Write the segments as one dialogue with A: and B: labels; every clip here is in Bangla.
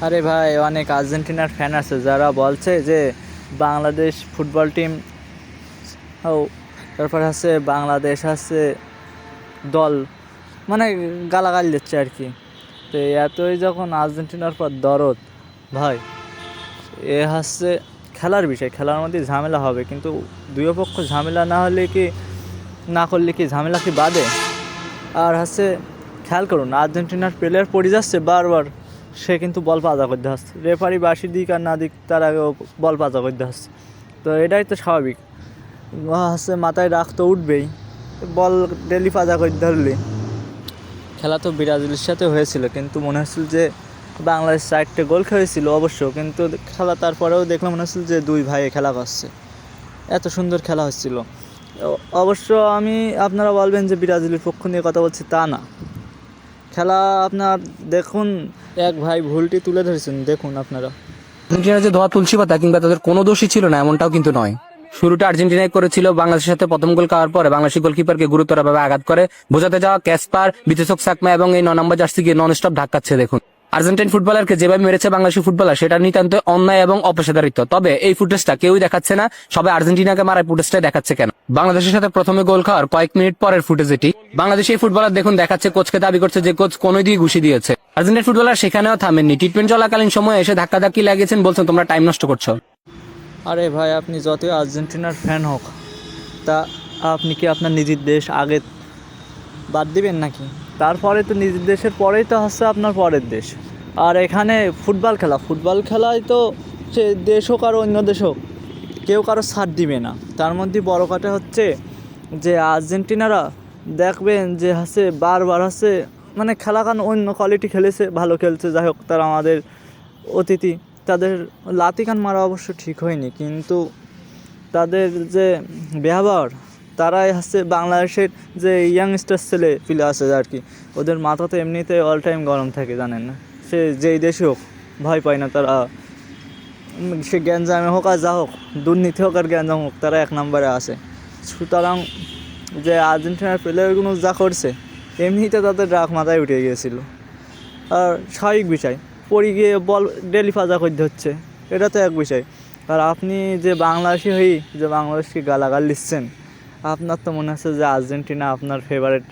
A: আরে ভাই, অনেক আর্জেন্টিনার ফ্যান আছে যারা বলছে যে বাংলাদেশ ফুটবল টিম ও তারপর আছে বাংলাদেশ আছে দল, মানে গালাগাল দিচ্ছে আর কি। তো এতই যখন আর্জেন্টিনার পর দরদ ভাই, হচ্ছে খেলার বিষয়, খেলার মধ্যে ঝামেলা হবে, কিন্তু দুই পক্ষ ঝামেলা না হলে কি, না করলে কি ঝামেলা কি বাদে? আর হচ্ছে খেয়াল করুন, আর্জেন্টিনার প্লেয়ার পড়ে যাচ্ছে বারবার, সে কিন্তু বল পাজা করতে হচ্ছে, রেফারি বাসি দিক আর না দিক তার আগে বল পাজা করতে হচ্ছে। তো এটাই তো স্বাভাবিক, হচ্ছে মাথায় রাখ তো উঠবেই। বল ডেলি পাজা করতে ধরলে, খেলা তো ব্রাজিলের সাথে হয়েছিল, কিন্তু মনে হচ্ছিল যে বাংলাদেশ 4টে গোল খেয়েছিল অবশ্য, কিন্তু খেলা তারপরেও দেখলাম মনে হচ্ছিল যে দুই ভাইয়ে খেলা করছে, এত সুন্দর খেলা হচ্ছিল। অবশ্য আমি, আপনারা বলবেন যে ব্রাজিলের পক্ষ নিয়ে কথা বলছি, তা না। খেলা আপনার দেখুন, এক ভাই ভুলটি তুলে ধরেছেন, দেখুন আপনারা।
B: আর্জেন্টিনা যে ধোয়া তুলসী পাতা কিংবা তাদের কোনো দোষই ছিল না এমনটাও কিন্তু নয়। শুরুটা আর্জেন্টিনাই করেছিল, বাংলাদেশের সাথে প্রথম গোল খাওয়ার পরে বাংলাদেশি গোলকিপারকে গুরুতরভাবে আঘাত করে বোঝাতে যাওয়া ক্যাসপার, বিতেশক সাকমা এবং এই 9 নম্বর জার্সিকে নন স্টপ ধাক্কাচ্ছে। দেখুন আর্জেন্টাইন ফুটবলারকে যেভাবে মেরেছে বাংলাদেশি ফুটবলার, সেটা নিতান্ত অন্যায় এবং অপেশাদারিত্ব। তবে এই ফুটেজটা কেউই দেখাচ্ছে না, সবাই আর্জেন্টিনাকে মারার ফুটেজটাই দেখাচ্ছে। কেন? বাংলাদেশের সাথে প্রথমে গোল খাওয়ার কয়েক মিনিট পরের ফুটেজ এটি। বাংলাদেশি ফুটবলার দেখুন দেখাচ্ছে কোচকে দাবি করছে যে কোচ কোন দিয়ে ঘুষি দিয়েছে। আর্জেন্টাইন ফুটবলার সেখানেও থামেননি, ট্রিটমেন্ট চলাকালীন সময়ে এসে ধাক্কাধাক্কি লাগিয়েছেন, বলছেন তোমরা টাইম নষ্ট করছো।
A: আরে ভাই, আপনি যতই আর্জেন্টিনার ফ্যান হোক, তা আপনি কি আপনার নিজের দেশ আগে বাদ দিবেন নাকি? তারপরে তো নিজের দেশের পরেই তো হচ্ছে আপনার পরের দেশ। আর এখানে ফুটবল খেলায় তো সে দেশ হোক আর অন্য দেশ হোক, কেউ কারো ছাড় দিবে না। তার মধ্যে বড় কথা হচ্ছে যে আর্জেন্টিনারা দেখবেন যে হচ্ছে বারবার হচ্ছে, মানে খেলাখান অন্য কোয়ালিটি খেলেছে, ভালো খেলছে, যাই হোক তারা আমাদের অতিথি। তাদের লাতিকান মারা অবশ্য ঠিক হয়নি, কিন্তু তাদের যে ব্যবহার, তারাই হচ্ছে বাংলাদেশের যে ইয়াংস্টার ছেলে পিলে আছে আর কি, ওদের মাথা তো এমনিতে অল টাইম গরম থাকে, জানেন না? সে যেই দেশে হোক ভয় পায় না তারা। সে গ্যাঞ্জামে হোক আর যা হোক, দুর্নীতি হোক আর গ্যাঞ্জাম হোক, তারা এক নম্বরে আসে। সুতরাং যে আর্জেন্টিনার প্লেয়ারগুলো যা করছে, এমনিতে তাদের রাগ মাথায় উঠে গিয়েছিল। আর স্বাভাবিক বিষয়, পড়ে গিয়ে বল ডেলি ফাজা করতে হচ্ছে, এটা তো এক বিষয়। আর আপনি যে বাংলাদেশি হই যে বাংলাদেশকে গালাগাল দিচ্ছেন, আপনার তো মনে হচ্ছে যে আর্জেন্টিনা আপনার ফেভারিট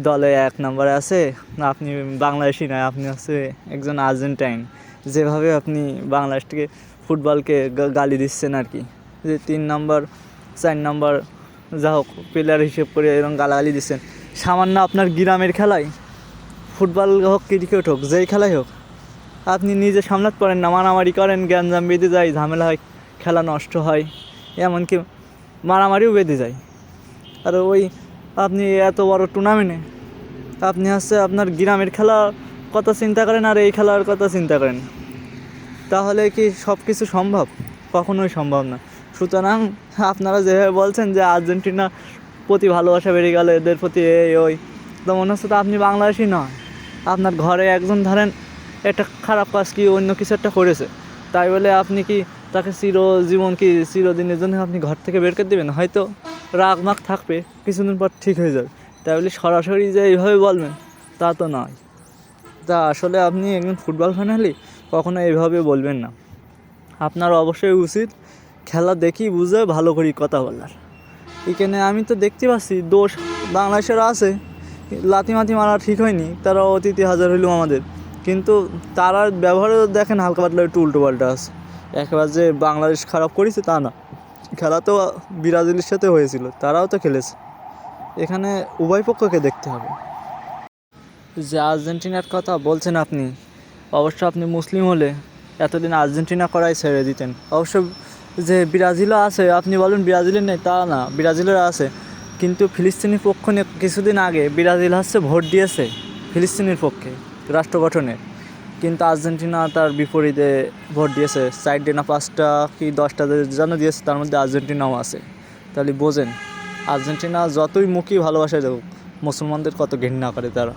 A: দলে এক নম্বরে আছে। না, আপনি বাংলাদেশি নয়, আপনি হচ্ছে একজন আর্জেন্টাইন। যেভাবে আপনি বাংলাদেশকে ফুটবলকে গালি দিচ্ছেন আর কি, যে 3 নম্বর 4 নম্বর যা হোক প্লেয়ার হিসেব করে এরকম গালাগালি দিচ্ছেন, সামান্য আপনার গ্রামের খেলায়, ফুটবল হোক ক্রিকেট হোক যেই খেলাই হোক, আপনি নিজে সামলাতে পারেন না, মারামারি করেন, গ্যাঞ্জাম বেঁধে যায়, ঝামেলা হয়, খেলা নষ্ট হয়, এমনকি মারামারিও বেঁধে যায়। আর ওই আপনি এত বড় টুর্নামেন্টে আপনি হচ্ছে আপনার গ্রামের খেলার কথা চিন্তা করেন আর এই খেলার কথা চিন্তা করেন, তাহলে কি সব কিছু সম্ভব? কখনোই সম্ভব না। সুতরাং আপনারা যেভাবে বলছেন যে আর্জেন্টিনার প্রতি ভালোবাসা বেড়ে গেল, এদের প্রতি এই ওই, তো মনে হচ্ছে তো আপনি বাংলাদেশি নয়। আপনার ঘরে একজন ধরেন একটা খারাপ কাজ কি অন্য কিছু একটা করেছে, তাই বলে আপনি কি তাকে চিরজীবন কি চিরদিনের জন্য আপনি ঘর থেকে বের করে দেবেন? হয়তো রাগ মাগ থাকবে, কিছুদিন পর ঠিক হয়ে যাবে, তাই বলে সরাসরি যে এইভাবে বলবেন তা তো নয়। তা আসলে আপনি একজন ফুটবল ফ্যান হলে কখনো এইভাবে বলবেন না। আপনার অবশ্যই উচিত খেলা দেখি বুঝে ভালো করে কথা বলার। এখানে আমি তো দেখতে পাচ্ছি দোষ বাংলাদেশেরও আছে, লাথি মাথি মারা ঠিক হয়নি, তারা অতিথি হাজার হইলেও আমাদের, কিন্তু তারা ব্যবহারেও দেখেন হালকা পাতলা একটু উল্টো পাল্টা আছে। একেবারে যে বাংলাদেশ খারাপ করেছে তা না, খেলা তো ব্রাজিলের সাথে হয়েছিল, তারাও তো খেলেছে। এখানে উভয় পক্ষকে দেখতে হবে। যে আর্জেন্টিনার কথা বলছেন আপনি, অবশ্য আপনি মুসলিম হলে এতদিন আর্জেন্টিনা করাই ছেড়ে দিতেন। অবশ্য যে ব্রাজিলও আছে, আপনি বলেন ব্রাজিলের নেই, তা না, ব্রাজিলের আছে, কিন্তু ফিলিস্তিনির পক্ষ নিয়ে কিছুদিন আগে ব্রাজিল হচ্ছে ভোট দিয়েছে ফিলিস্তিনির পক্ষে রাষ্ট্র গঠনের, কিন্তু আর্জেন্টিনা তার বিপরীতে ভোট দিয়েছে। 4 না 5টা কি 10টা যেন দিয়েছে, তার মধ্যে আর্জেন্টিনাও আছে। তাহলে বোঝেন আর্জেন্টিনা যতই মুখী ভালোবাসা যাক, মুসলমানদের কত ঘৃণা করে তারা।